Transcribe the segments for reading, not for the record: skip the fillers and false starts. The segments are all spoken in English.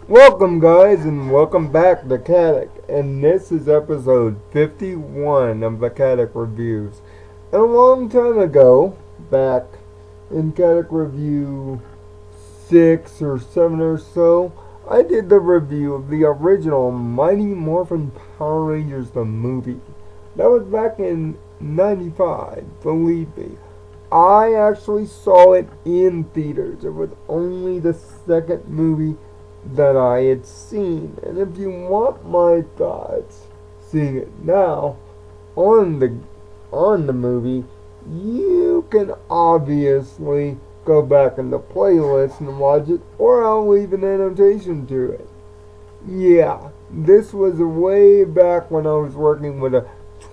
Welcome, guys, and welcome back to Kadic. And this is episode 51 of the Kadic Reviews. And a long time ago, back in Kadic Review 6 or 7 or so, I did the review of the original Mighty Morphin Power Rangers the movie. That was back in 95, believe me. I actually saw it in theaters. It was only the second movie that I had seen. And if you want my thoughts, seeing it now on the movie, you can obviously go back in the playlist and watch it, or I'll leave an annotation to it. Yeah, this was way back when I was working with a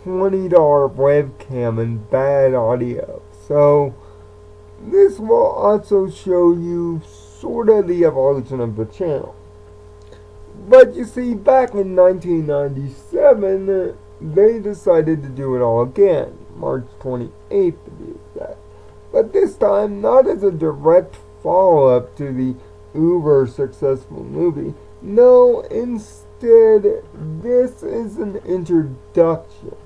$20 webcam and bad audio. So this will also show you sort of the evolution of the channel. But you see, back in 1997, they decided to do it all again, March 28th to be exact. But this time, not as a direct follow-up to the uber successful movie. No, instead, this is an introduction.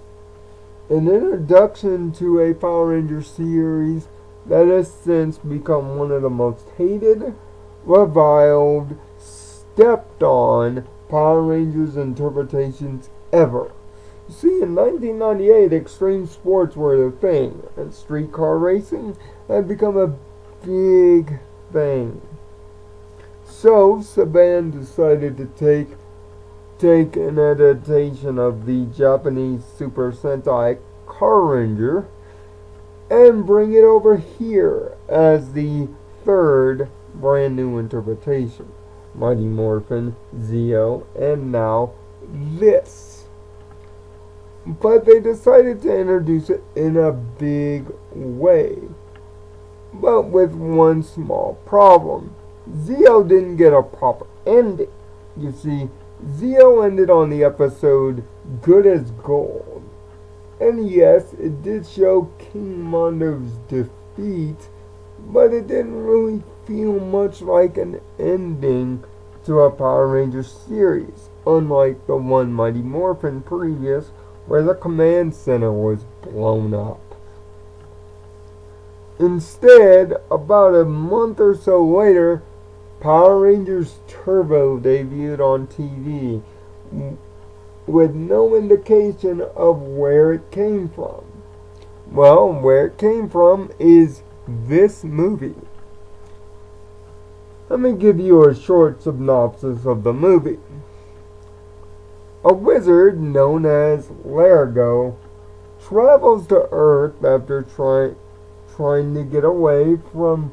An introduction to a Power Ranger series that has since become one of the most hated, reviled, stepped on Power Rangers interpretations ever. You see, in 1998, extreme sports were the thing, and streetcar racing had become a big thing. So, Saban decided to take an adaptation of the Japanese Super Sentai Car Ranger and bring it over here as the third brand new interpretation. Mighty Morphin, Zeo, and now this. But they decided to introduce it in a big way. But with one small problem. Zeo didn't get a proper ending. You see, Zeo ended on the episode Good as Gold. And yes, it did show King Mondo's defeat, but it didn't really feel much like an ending to a Power Rangers series, unlike the one Mighty Morphin previous, where the command center was blown up. Instead, about a month or so later, Power Rangers Turbo debuted on TV, with no indication of where it came from. Well, where it came from is this movie. Let me give you a short synopsis of the movie. A wizard known as Largo travels to Earth after trying to get away from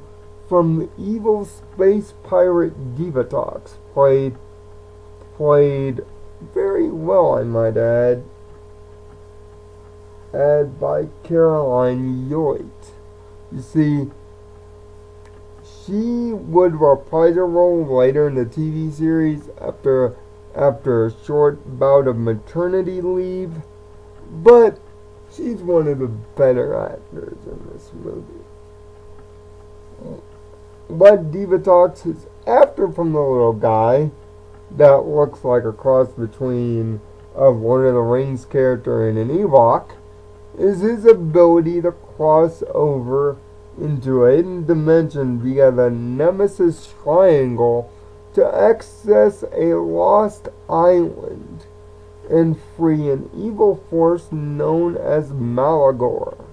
the evil space pirate Divatox, played very well, I might add by Caroline Yoit. You see, she would reprise her role later in the TV series after a short bout of maternity leave, but she's one of the better actors in this movie. What Divatox is after from the little guy that looks like a cross between of Lord of the Rings character and an Ewok is his ability to cross over into a hidden dimension via the Nemesis Triangle to access a lost island and free an evil force known as Malagor.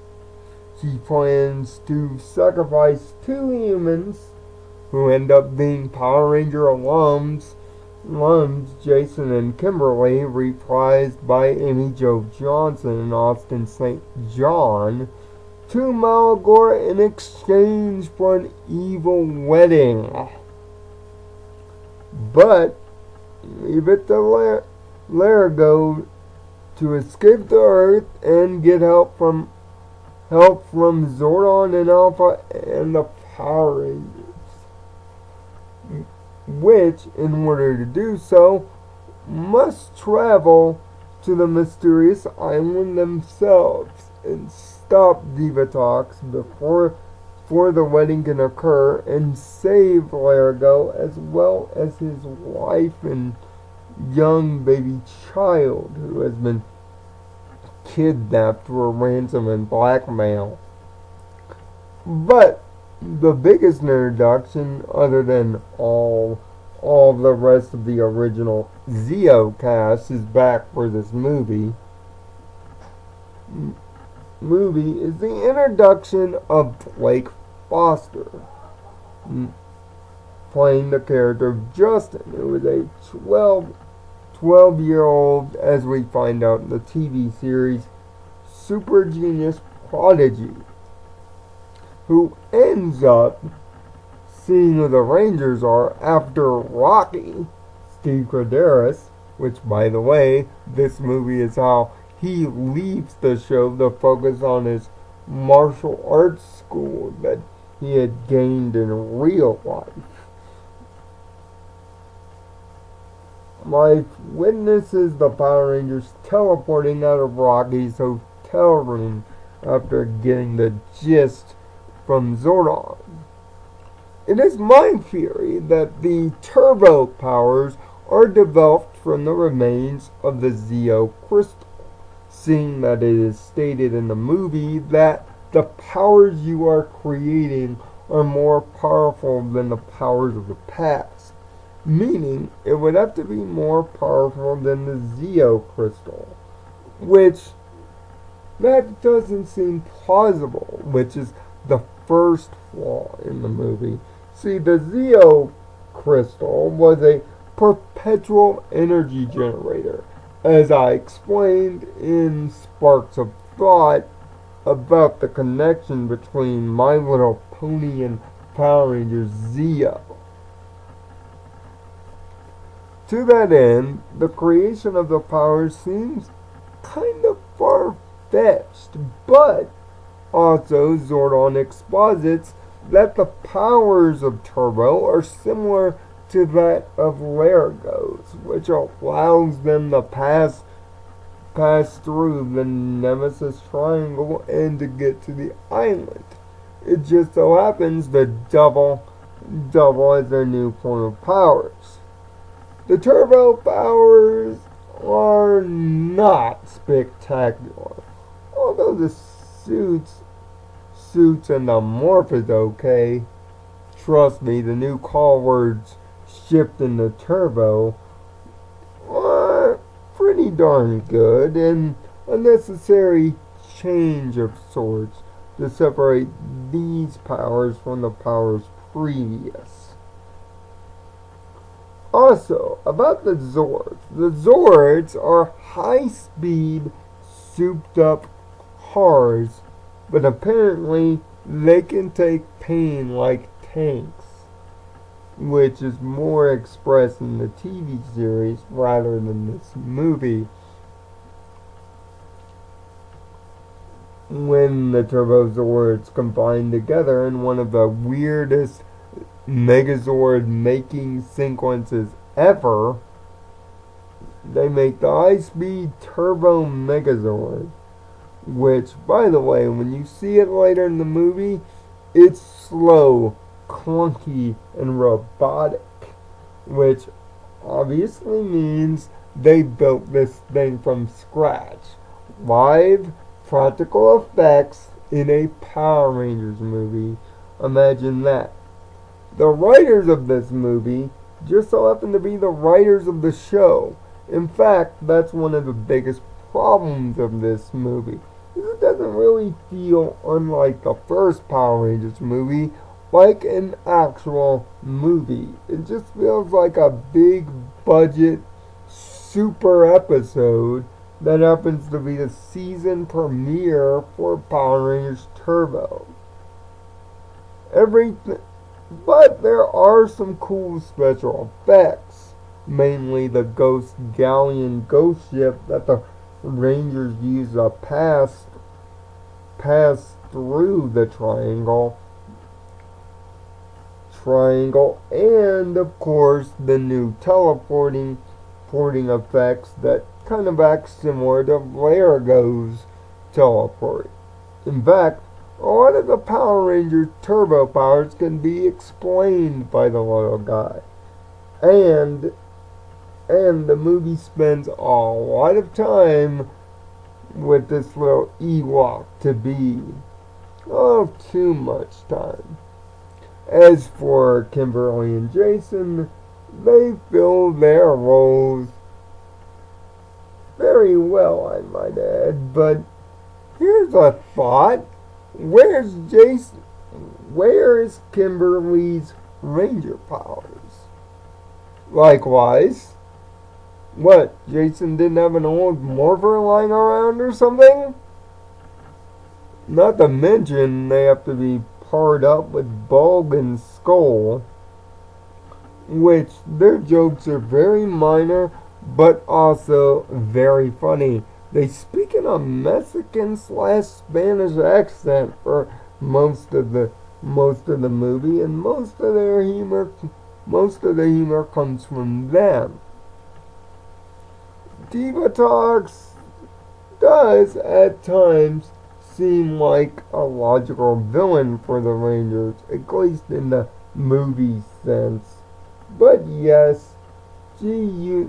He plans to sacrifice two humans who end up being Power Ranger alums, Jason and Kimberly, reprised by Amy Jo Johnson and Austin St. John, to Malagor in exchange for an evil wedding. But leave it to Largo to escape to Earth and get help from Zordon and Alpha and the Power Rangers, which, in order to do so, must travel to the mysterious island themselves and stop Divatox before the wedding can occur and save Largo as well as his wife and young baby child who has been kidnapped for ransom and blackmail. But the biggest introduction, other than all the rest of the original Zeo cast, is back for this movie. Is the introduction of Blake Foster, playing the character of Justin, who is a 12-year-old, as we find out in the TV series, super genius prodigy, who ends up seeing who the Rangers are after Rocky, Steve Carderas, which, by the way, this movie is how he leaves the show to focus on his martial arts school that he had gained in real life. Life witnesses the Power Rangers teleporting out of Rocky's hotel room after getting the gist from Zordon. It is my theory that the turbo powers are developed from the remains of the Zeo crystal, seeing that it is stated in the movie that the powers you are creating are more powerful than the powers of the past, meaning it would have to be more powerful than the Zeo crystal, which that doesn't seem plausible, which is the first flaw in the movie. See, the Zeo crystal was a perpetual energy generator, as I explained in Sparks of Thought about the connection between My Little Pony and Power Rangers Zeo. To that end, the creation of the powers seems kind of far-fetched, but also Zordon exposits that the powers of Turbo are similar to that of Largo's, which allows them to pass through the Nemesis Triangle and to get to the island. It just so happens that double as their new form of powers. The Turbo powers are not spectacular, although the suits and the morph is okay. Trust me, the new call words shipped in the Turbo are pretty darn good, and a necessary change of sorts to separate these powers from the powers previous. Also, about the Zords. The Zords are high-speed, souped-up cars, but apparently they can take pain like tanks, which is more expressed in the TV series rather than this movie. When the Turbo Zords combine together in one of the weirdest Megazord making sequences ever, they make the high-speed Turbo Megazord, which, by the way, when you see it later in the movie, it's slow, clunky, and robotic, which obviously means they built this thing from scratch. Live, practical effects in a Power Rangers movie. Imagine that. The writers of this movie just so happen to be the writers of the show. In fact, that's one of the biggest problems of this movie. It doesn't really feel unlike the first Power Rangers movie, like an actual movie. It just feels like a big budget super episode that happens to be the season premiere for Power Rangers Turbo. But there are some cool special effects, mainly the Ghost Galleon ghost ship that the Rangers use to pass through the triangle, and of course the new teleporting effects that kind of act similar to Largo's teleport. In fact, A lot of the Power Rangers turbo powers can be explained by the little guy. And the movie spends a lot of time with this little Ewok to be. Oh, too much time. As for Kimberly and Jason, they fill their roles very well, I might add. But here's a thought. Where's Jason? Where is Kimberly's Ranger powers? Likewise, what, Jason didn't have an old morpher lying around or something? Not to mention they have to be paired up with Bulk and Skull, which their jokes are very minor but also very funny. They speak in a Mexican/Spanish accent for most of the movie, and most of the humor comes from them. Diva Talks does at times seem like a logical villain for the Rangers, at least in the movie sense. But yes, she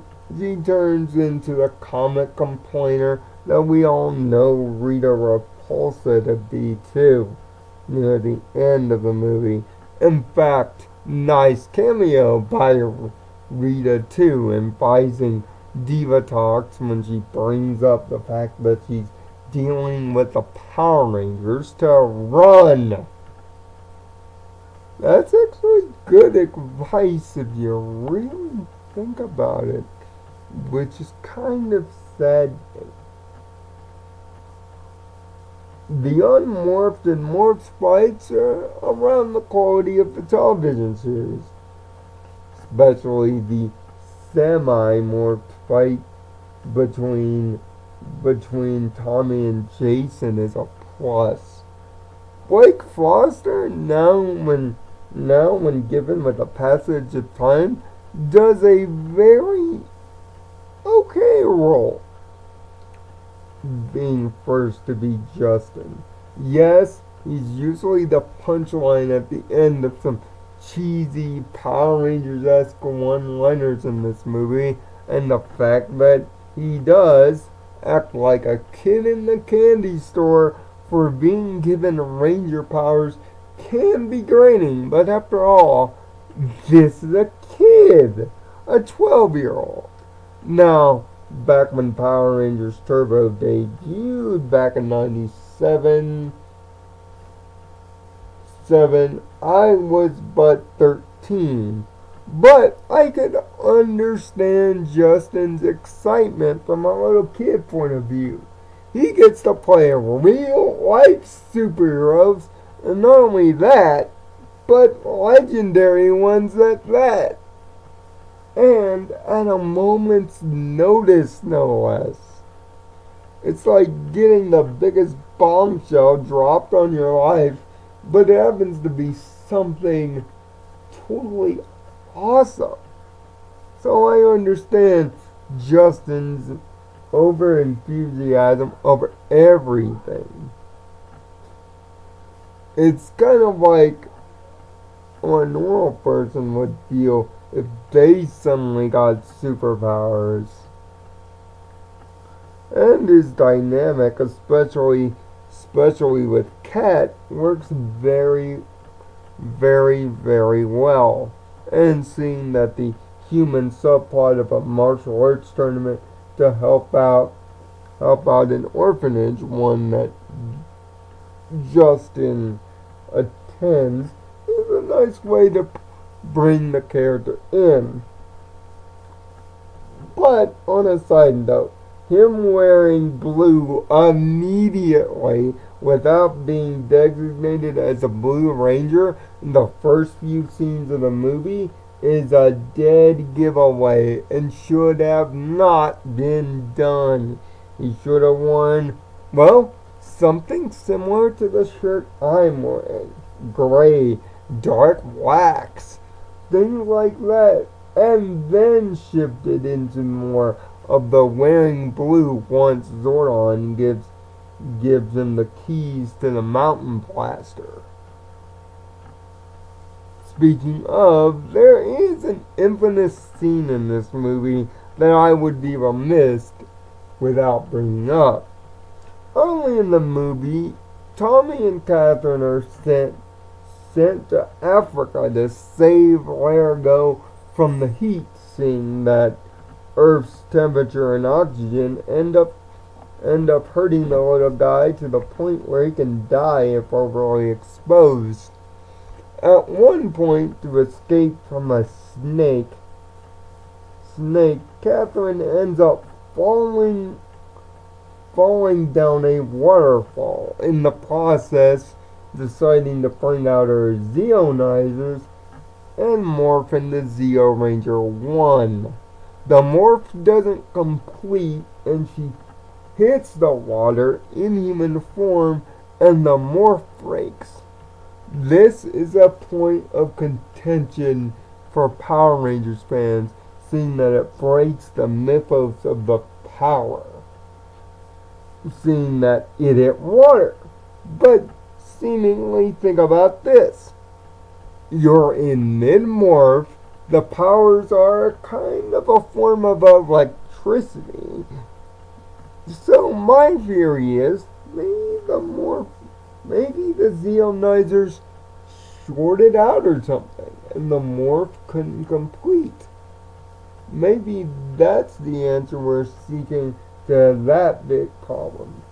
turns into the comic complainer that we all know Rita Repulsa to be too, near the end of the movie. In fact, nice cameo by Rita too, advising Diva Talks when she brings up the fact that she's dealing with the Power Rangers to run. That's actually good advice if you really think about it, which is kind of sad. The unmorphed and morphed fights are around the quality of the television series, especially the semi-morphed fight between Tommy and Jason is a plus. Blake Foster, now when given with the passage of time, does a very okay role, being first to be Justin. Yes, he's usually the punchline at the end of some cheesy Power Rangers-esque one-liners in this movie, and the fact that he does act like a kid in the candy store for being given Ranger powers can be grating, but after all, this is a kid, a 12-year-old. Now, back when Power Rangers Turbo debuted back in 97, I was but 13. But I could understand Justin's excitement from a little kid point of view. He gets to play real-life superheroes, and not only that, but legendary ones at that. And at a moment's notice, no less. It's like getting the biggest bombshell dropped on your life, but it happens to be something totally awesome. So I understand Justin's over enthusiasm over everything. It's kind of like a normal person would feel if they suddenly got superpowers. And his dynamic, especially with Kat, works very, very, very well. And seeing that the human subplot of a martial arts tournament to help out an orphanage, one that Justin attends, is a nice way to bring the character in. But on a side note, him wearing blue immediately without being designated as a Blue Ranger in the first few scenes of the movie is a dead giveaway and should have not been done. He should have worn, well, something similar to the shirt I'm wearing. Gray, dark wax, things like that. And then shifted into more of the wearing blue once Zordon gives gives him the keys to the mountain blaster. Speaking of, there is an infamous scene in this movie that I would be remiss without bringing up. Early in the movie, Tommy and Catherine are sent to Africa to save Largo from the heat, seeing that Earth's temperature and oxygen end up hurting the little guy to the point where he can die if overly exposed. At one point, to escape from a snake, Catherine ends up falling down a waterfall. In the process, deciding to find out her Zeonizers and morph into Zeo Ranger 1. The morph doesn't complete and she hits the water in human form and the morph breaks. This is a point of contention for Power Rangers fans, seeing that it breaks the mythos of the power, seeing that it hit water. But seemingly, think about this. You're in mid-morph, the powers are kind of a form of electricity. So my theory is, maybe the Zeonizers shorted out or something, and the morph couldn't complete. Maybe that's the answer we're seeking to that big problem.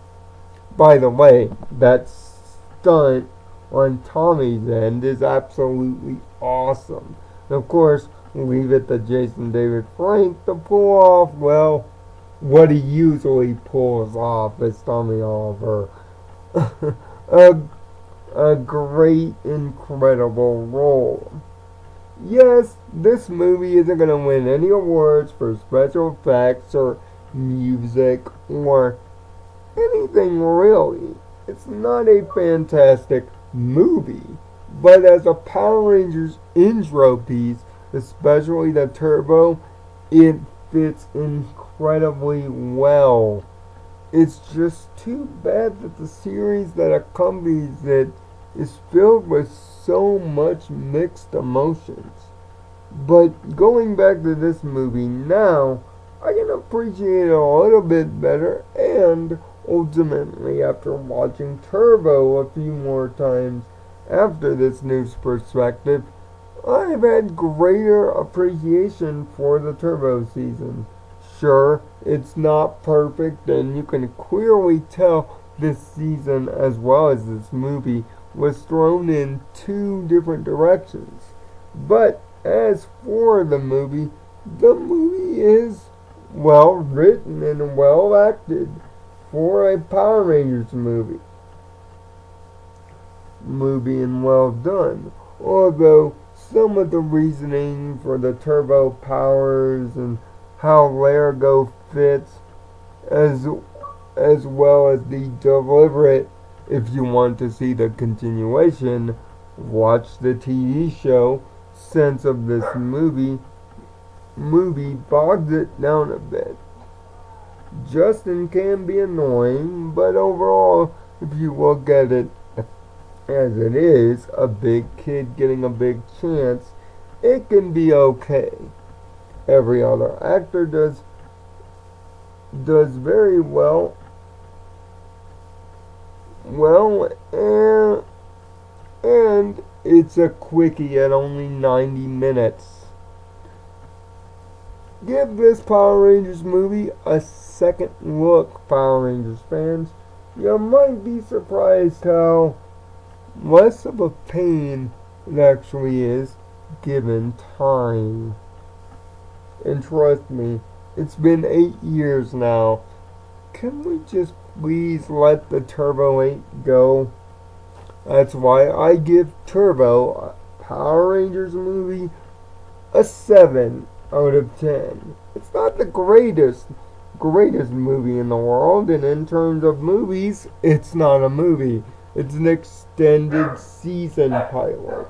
By the way, that stunt on Tommy's end is absolutely awesome. And of course, leave it to Jason David Frank to pull off, well, what he usually pulls off as Tommy Oliver. a great, incredible role. Yes, this movie isn't going to win any awards for special effects or music or anything really. It's not a fantastic movie, but as a Power Rangers intro piece, especially the Turbo, it fits incredibly well. It's just too bad that the series that accompanies it is filled with so much mixed emotions. But going back to this movie now, I can appreciate it a little bit better, and ultimately after watching Turbo a few more times after this news perspective, I've had greater appreciation for the Turbo season. Sure, it's not perfect, and you can clearly tell this season, as well as this movie, was thrown in two different directions. But as for the movie is well written and well acted for a Power Rangers movie and well done. Although some of the reasoning for the turbo powers and how Largo fits, as well as the deliberate, if you want to see the continuation, watch the TV show sense of this movie bogs it down a bit. Justin can be annoying, but overall, if you look at it as it is, a big kid getting a big chance, it can be okay. Every other actor does very well. And it's a quickie at only 90 minutes. Give this Power Rangers movie a second look, Power Rangers fans. You might be surprised how less of a pain it actually is given time. And trust me, it's been 8 years now. Can we just please let the Turbo 8 go? That's why I give Turbo, a Power Rangers movie, a 7 out of 10. It's not the greatest movie in the world, and in terms of movies, it's not a movie. It's an extended season pilot.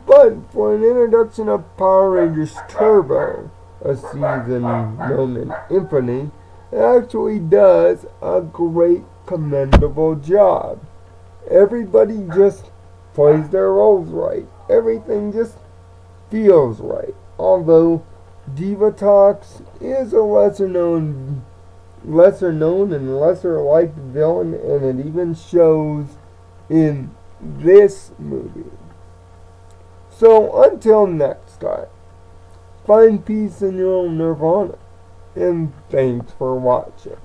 But for an introduction of Power Rangers Turbo, a season known in infamy, it actually does a great commendable job. Everybody just plays their roles right. Everything just feels right. Although Divatox is a lesser known and lesser liked villain, and it even shows in this movie. So until next time, find peace in your own nirvana, and thanks for watching.